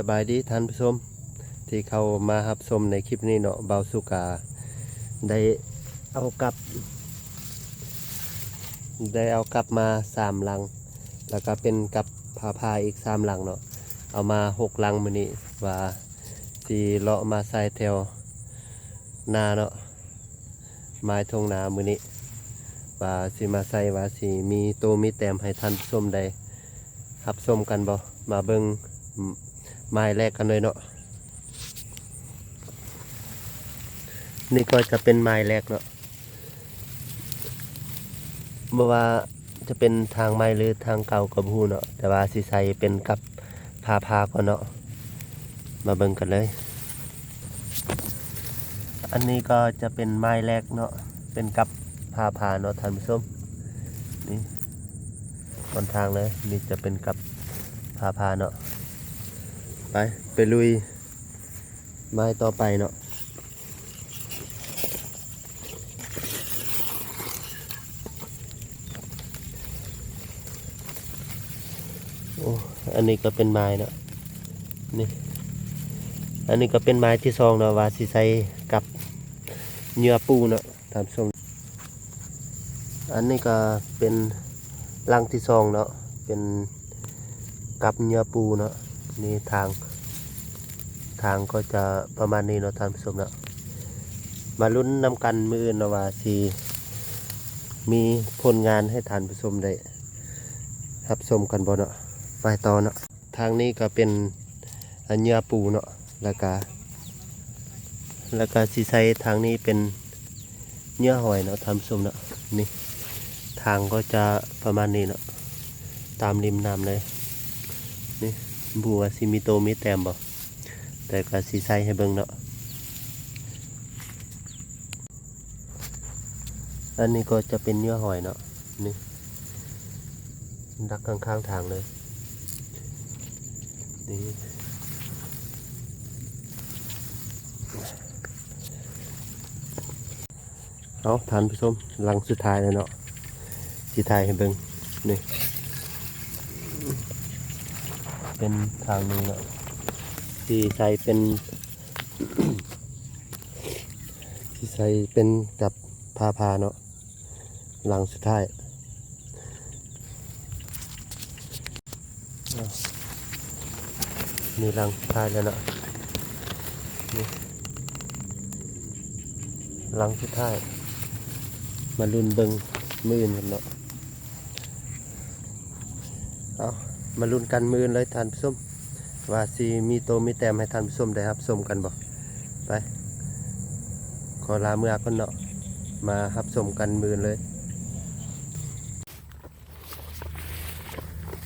สบายดีท่านผู้ชมที่เข้ามารับชมในคลิปนี้เนาะเบาสุกาได้เอากลับมา3 ลังแล้วก็เป็นกับพาอีก3 ลังเนาะเอามา6 ลังมื้อนี้ว่าสิเลาะมาใส่แถวนาเนาะไม้ทงนามื้อนี้ว่าสิมาใส่ว่าสิมีโตมีแต้มให้ท่านผู้ชมได้รับชมกันบ่มาเบิ่งไม้แรกกันเลยเนาะนี่ก็จะเป็นไม้แรกเนาะบ่ว่าจะเป็นทางไม้หรือทางเก่ากับฮู้เนาะแต่ว่าสิใส่เป็นกับพาก่อนเนาะมาเบิ่งกันเลยอันนี้ก็จะเป็นไม้แรกเนาะเป็นกับพาเนาะท่านผู้ชมนี่ต้นทางเลยนี่จะเป็นกับพาเนาะไปลุยไม้ต่อไปเนาะโอ้อันนี้ก็เป็นไม้เนาะนี่อันนี้ก็เป็นไม้ที่2เนาะว่าสิใส่กับเนื้อปูเนาะท่านผู้ชมอันนี้ก็เป็นลังที่2เนาะเป็นกับเนื้อปูเนาะนี่ทางก็จะประมาณนี้เนาะท่านผู้ชมเนาะมาลุ้นนำกันมืออื่นเนาะว่าสิมีผลงานให้ท่านผู้ชมได้รับชมกันบ่เนาะไปต่อเนาะทางนี้ก็เป็นเนื้อปูเนาะแล้วก็สิใช้ทางนี้เป็นเนื้อหอยเนาะท่านผู้ชมเนาะนี่ทางก็จะประมาณนี้เนาะตามริมน้ำเลยนี่บัวสิมีโตมีแต้มบ่แต่ก็สิใช้ให้เบิ่งเนาะอันนี้ก็จะเป็นเนื้อหอยเนาะนี่ดักข้างๆทางเลยนี่เอาท่านผู้ชมลังสุดท้ายเลยเนาะสีไทยให้เบิ่งนี่เป็นทางนึงเนาะสีใส่เป็น สีใส่เป็นกับพาเนาะลังสุดท้ายนี่ลังสุดท้ายแล้วเนาะนี่ลังสุดท้ายมาลุ้นเบิ่งมืออื่นกันเนาะเอามาลุ้นกันมืออื่นเลยท่านผู้ชมว่าสิมีโตมีแต้มให้ท่านผู้ชมได้ครับชมกันบ่ไปขอลาเมื่อก่อนเนาะมารับชมกันมืออื่นเลย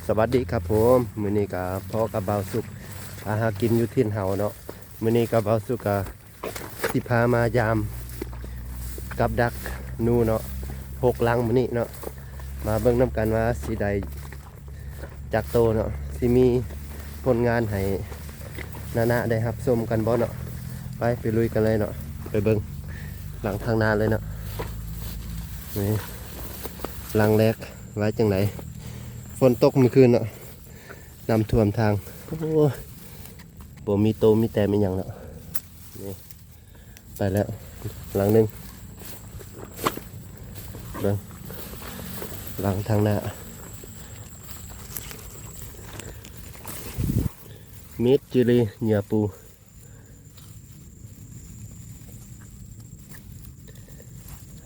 สวัสดีครับผมมื้อนี้ก็พ่อกับบ่าวสุขอาหากินอยู่ที่เฮาเนาะมื้อนี้ก็บ่าวสุขก็สิพามายามกับดักนูเนาะ6 ลังมื้อนี้เนาะมาเบิ่งน้ำกันว่าสิได้จากโตเนาะสิมีผลงานให้นาได้รับชมกันบ่เนาะไปลุยกันเลยเนาะไปเบิ่งหลังทางนาเลยเนาะนี่หลังแรกไว้จังไหนฝนตกเมื่อคืนเนาะน้ำท่วมทางโอ้บ่มีโตมีแต่มีหยังเนาะนี่ไปแล้วหลังนึงเบิ่งหลังทางหน้าเม็ดจิลีเหยื่อปู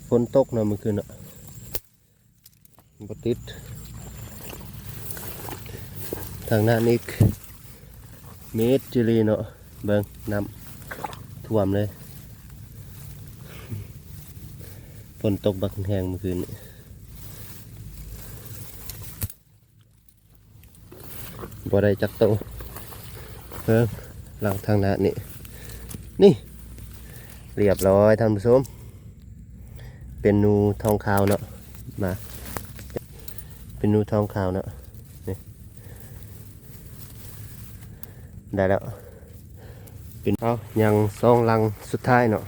ฝนตกเนาะเมื่อคืนเนาะบ่ติดทางหน้านี้เม็ดจิลีเนาะเบิ่งน้ำท่วมเลยฝนตกบักแห้งเมื่อคืนนี้บ่ได้จักโตหลังทางหน้านี่เรียบร้อยท่านผู้ชมเป็นนูทองขาวเนาะมาเป็นนูทองขาวเนาะนี่ได้แล้วเป็นเอายัง2 ลังสุดท้ายเนาะ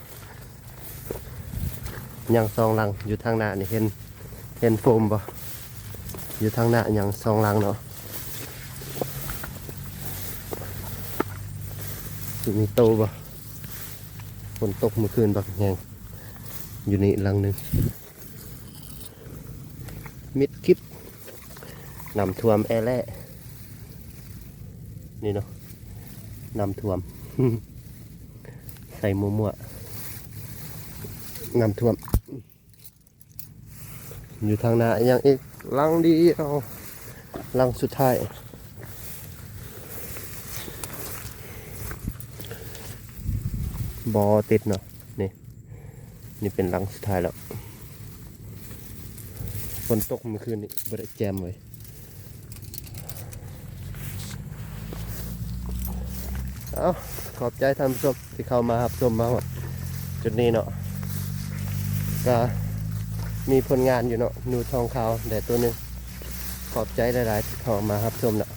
ยัง2 ลังอยู่ทางหน้านี่เห็นโฟมบ่อยู่ทางหน้ายัง2 ลังเนาะ สิมีโตบ่ฝนตกเมื่อคืนบักแหงอยู่นี่หลังหนึงมิดคลิปน้ำท่วมแอแล่นี่เนาะน้ำท่วม ใส่มั่วๆน้ำท่วมอยู่ทางหน้ายังอีกลังดีเอาลังสุดท้ายบอติดเนาะนี่เป็นลังสุดท้ายแล้วฝนตกเมื่อคืนนี้บริแจมไว้เอาขอบใจท่านผู้ชมที่เข้ามารับชมมาหมดจุดนี้เนาะก็มีผลงานอยู่เนาะนูทองขาวแต่ตัวหนึงขอบใจหลายๆที่เข้ามารับชมเนาะ